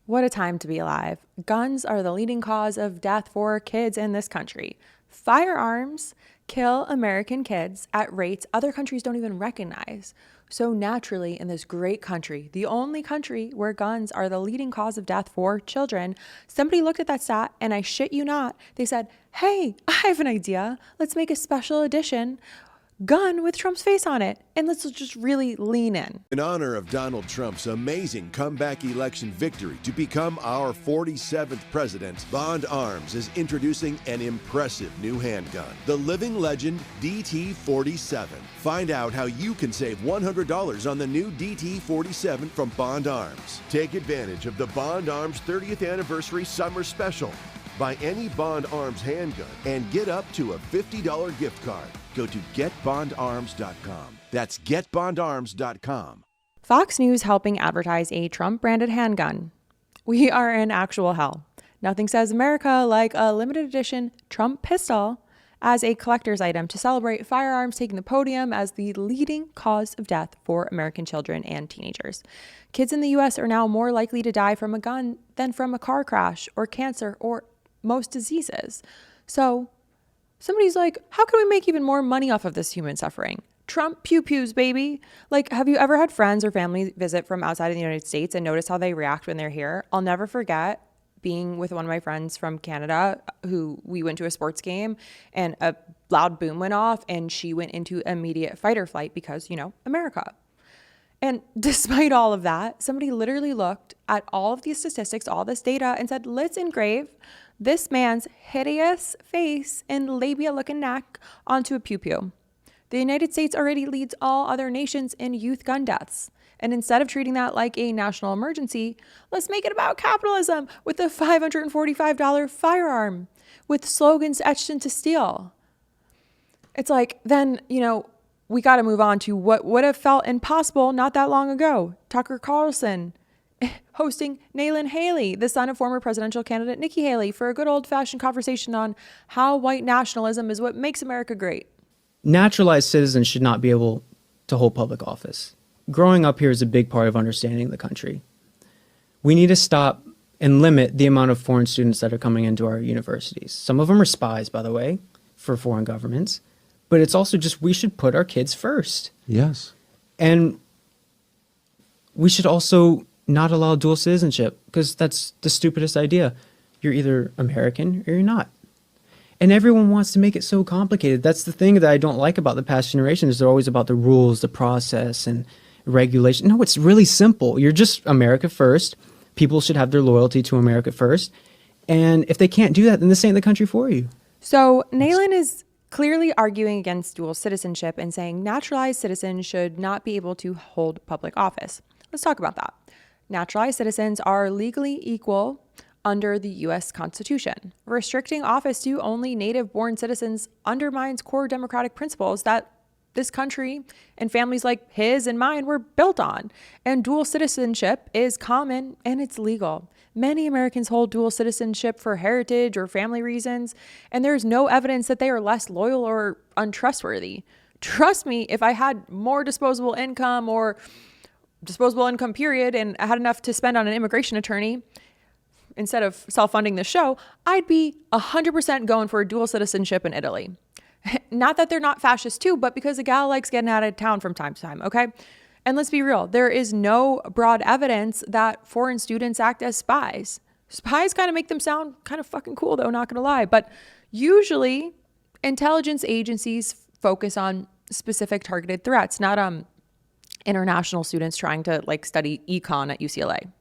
What a time to be alive. Guns are the leading cause of death for kids in this country. Firearms kill American kids at rates other countries don't even recognize. So naturally, in this great country, the only country where guns are the leading cause of death for children, somebody looked at that stat and I shit you not, they said, hey, I have an idea. Let's make a special edition gun with Trump's face on it. And let's just really lean in. In honor of Donald Trump's amazing comeback election victory to become our 47th president, Bond Arms is introducing an impressive new handgun, the living legend DT-47. Find out how you can save $100 on the new DT-47 from Bond Arms. Take advantage of the Bond Arms 30th anniversary summer special. Buy any Bond Arms handgun and get up to a $50 gift card. Go to getbondarms.com. That's getbondarms.com. Fox News helping advertise a Trump-branded handgun. We are in actual hell. Nothing says America like a limited edition Trump pistol as a collector's item to celebrate firearms taking the podium as the leading cause of death for American children and teenagers. Kids in the U.S. are now more likely to die from a gun than from a car crash or cancer or most diseases. So somebody's like, how can we make even more money off of this human suffering? Trump pew-pews, baby. Like, have you ever had friends or family visit from outside of the United States and notice how they react when they're here? I'll never forget being with one of my friends from Canada who we went to a sports game and a loud boom went off and she went into immediate fight or flight because, America. And despite all of that, somebody literally looked at all of these statistics, all this data, and said, let's engrave this man's hideous face and labia-looking neck onto a pew-pew. The United States already leads all other nations in youth gun deaths. And instead of treating that like a national emergency, let's make it about capitalism with a $545 firearm with slogans etched into steel. It's like, then, we got to move on to what would have felt impossible not that long ago. Tucker Carlson hosting Nalin Haley, the son of former presidential candidate Nikki Haley, for a good old-fashioned conversation on how white nationalism is what makes America great. Naturalized citizens should not be able to hold public office. Growing up here is a big part of understanding the country. We need to stop and limit the amount of foreign students that are coming into our universities. Some of them are spies, by the way, for foreign governments. But it's also just we should put our kids first. Yes. And we should also not allow dual citizenship because that's the stupidest idea. You're either American or you're not. And everyone wants to make it so complicated. That's the thing that I don't like about the past generations. They're always about the rules, the process, and regulation. No, it's really simple. You're just America first. People should have their loyalty to America first. And if they can't do that, then this ain't the country for you. So Nalin is clearly arguing against dual citizenship and saying naturalized citizens should not be able to hold public office. Let's talk about that. Naturalized citizens are legally equal under the U.S. Constitution. Restricting office to only native-born citizens undermines core democratic principles that this country and families like his and mine were built on. And dual citizenship is common and it's legal. Many Americans hold dual citizenship for heritage or family reasons, and there's no evidence that they are less loyal or untrustworthy. Trust me, if I had more disposable income or disposable income period and I had enough to spend on an immigration attorney instead of self-funding the show, I'd be 100% going for a dual citizenship in Italy. Not that they're not fascist too, but because the gal likes getting out of town from time to time, okay? And let's be real, there is no broad evidence that foreign students act as spies. Spies kind of make them sound kind of fucking cool though, not gonna lie. But usually intelligence agencies focus on specific targeted threats, not international students trying to study econ at UCLA.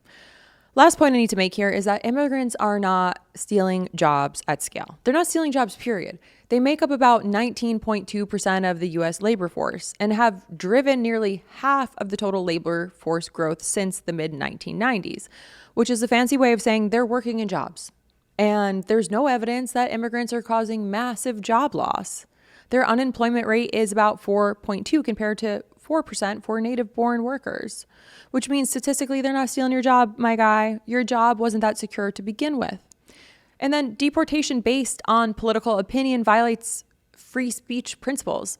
Last point I need to make here is that immigrants are not stealing jobs at scale. They're not stealing jobs, period. They make up about 19.2% of the US labor force and have driven nearly half of the total labor force growth since the mid-1990s, which is a fancy way of saying they're working in jobs. And there's no evidence that immigrants are causing massive job loss. Their unemployment rate is about 4.2 compared to 4% for native-born workers, which means statistically they're not stealing your job, my guy. Your job wasn't that secure to begin with. And then deportation based on political opinion violates free speech principles.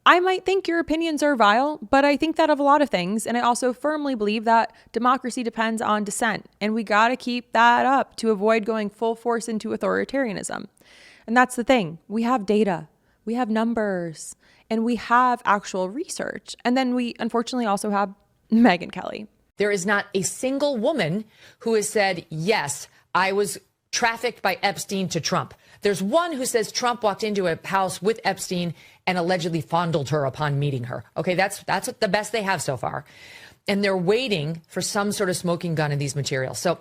I might think your opinions are vile, but I think that of a lot of things. And I also firmly believe that democracy depends on dissent. And we got to keep that up to avoid going full force into authoritarianism. And that's the thing. We have data, we have numbers, and we have actual research. And then we unfortunately also have Megyn Kelly. There is not a single woman who has said, yes, I was trafficked by Epstein to Trump. There's one who says Trump walked into a house with Epstein and allegedly fondled her upon meeting her. Okay, that's the best they have so far. And they're waiting for some sort of smoking gun in these materials. So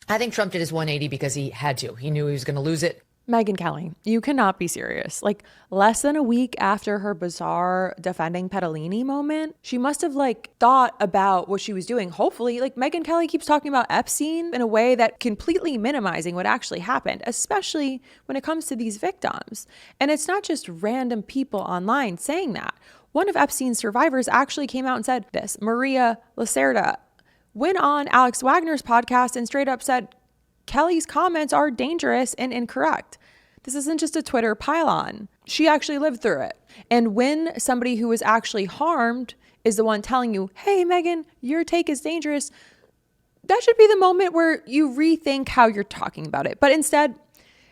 I think Trump did his 180 because he had to. He knew he was going to lose it. Megyn Kelly, you cannot be serious. Like, less than a week after her bizarre defending Pedalini moment, she must have thought about what she was doing. Hopefully, Megyn Kelly keeps talking about Epstein in a way that completely minimizing what actually happened, especially when it comes to these victims. And it's not just random people online saying that. One of Epstein's survivors actually came out and said this. Maria Lacerda went on Alex Wagner's podcast and straight up said, Kelly's comments are dangerous and incorrect. This isn't just a Twitter pile-on. She actually lived through it. And when somebody who was actually harmed is the one telling you, hey, Megyn, your take is dangerous, that should be the moment where you rethink how you're talking about it. But instead,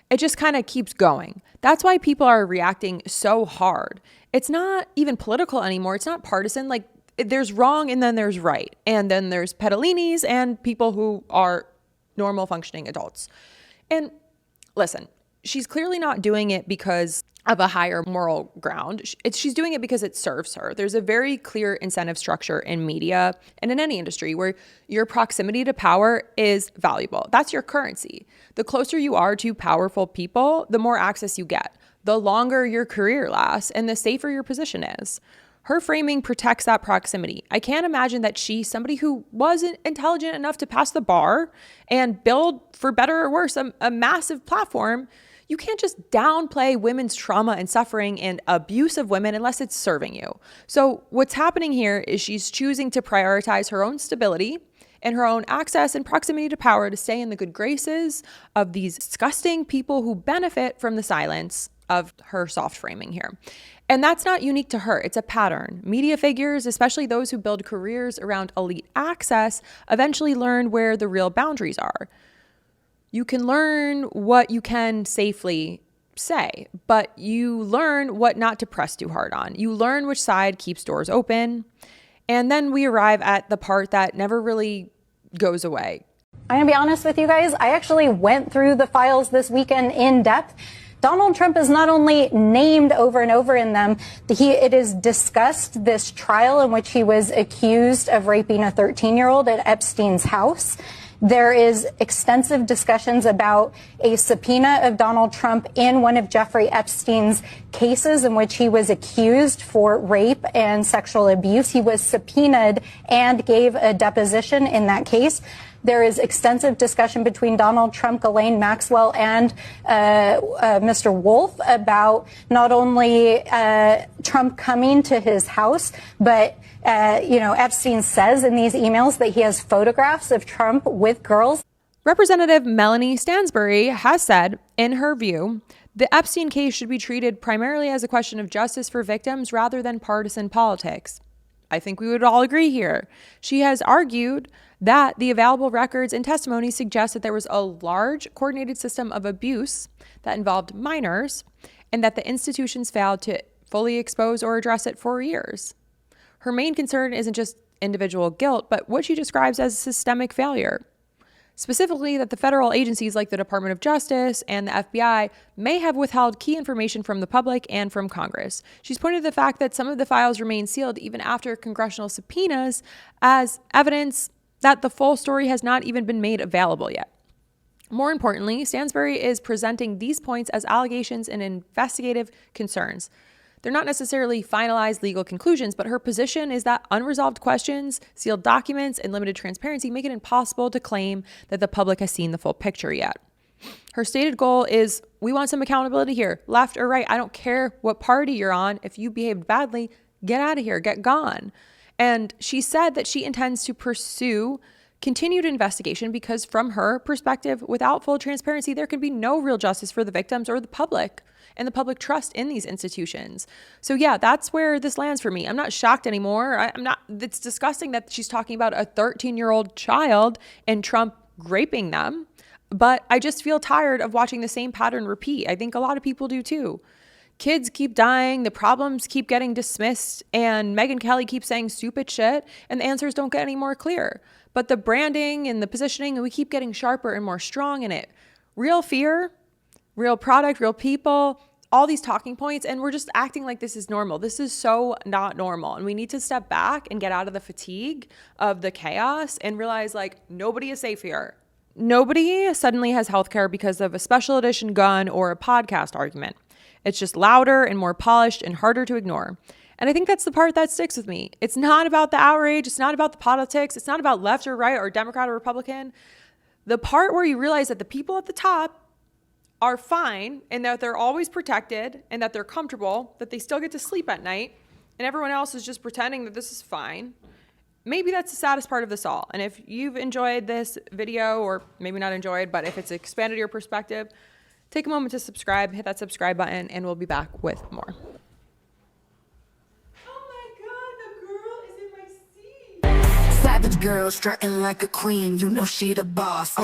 it just kind of keeps going. That's why people are reacting so hard. It's not even political anymore. It's not partisan. There's wrong and then there's right. And then there's Pedalinis and people who are normal functioning adults. And listen, she's clearly not doing it because of a higher moral ground. She's doing it because it serves her. There's a very clear incentive structure in media and in any industry where your proximity to power is valuable. That's your currency. The closer you are to powerful people, the more access you get, the longer your career lasts, and the safer your position is. Her framing protects that proximity. I can't imagine that she's somebody who wasn't intelligent enough to pass the bar and build, for better or worse, a massive platform. You can't just downplay women's trauma and suffering and abuse of women unless it's serving you. So what's happening here is she's choosing to prioritize her own stability and her own access and proximity to power to stay in the good graces of these disgusting people who benefit from the silence of her soft framing here. And that's not unique to her. It's a pattern. Media figures, especially those who build careers around elite access, eventually learn where the real boundaries are. You can learn what you can safely say, but you learn what not to press too hard on. You learn which side keeps doors open. And then we arrive at the part that never really goes away. I'm going to be honest with you guys. I actually went through the files this weekend in depth. Donald Trump is not only named over and over in them, it is discussed this trial in which he was accused of raping a 13-year-old at Epstein's house. There is extensive discussions about a subpoena of Donald Trump in one of Jeffrey Epstein's cases in which he was accused for rape and sexual abuse. He was subpoenaed and gave a deposition in that case. There is extensive discussion between Donald Trump, Ghislaine Maxwell, and Mr. Wolf about not only Trump coming to his house, but Epstein says in these emails that he has photographs of Trump with girls. Representative Melanie Stansbury has said, in her view, the Epstein case should be treated primarily as a question of justice for victims rather than partisan politics. I think we would all agree here. She has argued that the available records and testimony suggest that there was a large coordinated system of abuse that involved minors and that the institutions failed to fully expose or address it for years. Her main concern isn't just individual guilt, but what she describes as systemic failure. Specifically, that the federal agencies like the Department of Justice and the FBI may have withheld key information from the public and from Congress. She's pointed to the fact that some of the files remain sealed even after congressional subpoenas as evidence that the full story has not even been made available yet. More importantly, Stansbury is presenting these points as allegations and investigative concerns. They're not necessarily finalized legal conclusions, but her position is that unresolved questions, sealed documents, and limited transparency make it impossible to claim that the public has seen the full picture yet. Her stated goal is, we want some accountability here, left or right. I don't care what party you're on. If you behaved badly, get out of here, get gone. And she said that she intends to pursue continued investigation, because from her perspective, without full transparency, there can be no real justice for the victims or the public and the public trust in these institutions. So yeah, that's where this lands for me. I'm not shocked anymore. I'm not, it's disgusting that she's talking about a 13-year-old child and Trump raping them. But I just feel tired of watching the same pattern repeat. I think a lot of people do too. Kids keep dying, the problems keep getting dismissed, and Megyn Kelly keeps saying stupid shit, and the answers don't get any more clear. But the branding and the positioning, we keep getting sharper and more strong in it. Real fear, real product, real people, all these talking points, and we're just acting like this is normal. This is so not normal, and we need to step back and get out of the fatigue of the chaos and realize, like, nobody is safe here. Nobody suddenly has healthcare because of a special edition gun or a podcast argument. It's just louder and more polished and harder to ignore. And I think that's the part that sticks with me. It's not about the outrage. It's not about the politics. It's not about left or right or Democrat or Republican. The part where you realize that the people at the top are fine and that they're always protected and that they're comfortable, that they still get to sleep at night, and everyone else is just pretending that this is fine. Maybe that's the saddest part of this all. And if you've enjoyed this video, or maybe not enjoyed, but if it's expanded your perspective, take a moment to subscribe, hit that subscribe button, and we'll be back with more. Oh my God, the girl is in my seat. Savage girl strutting like a queen, you know she the boss.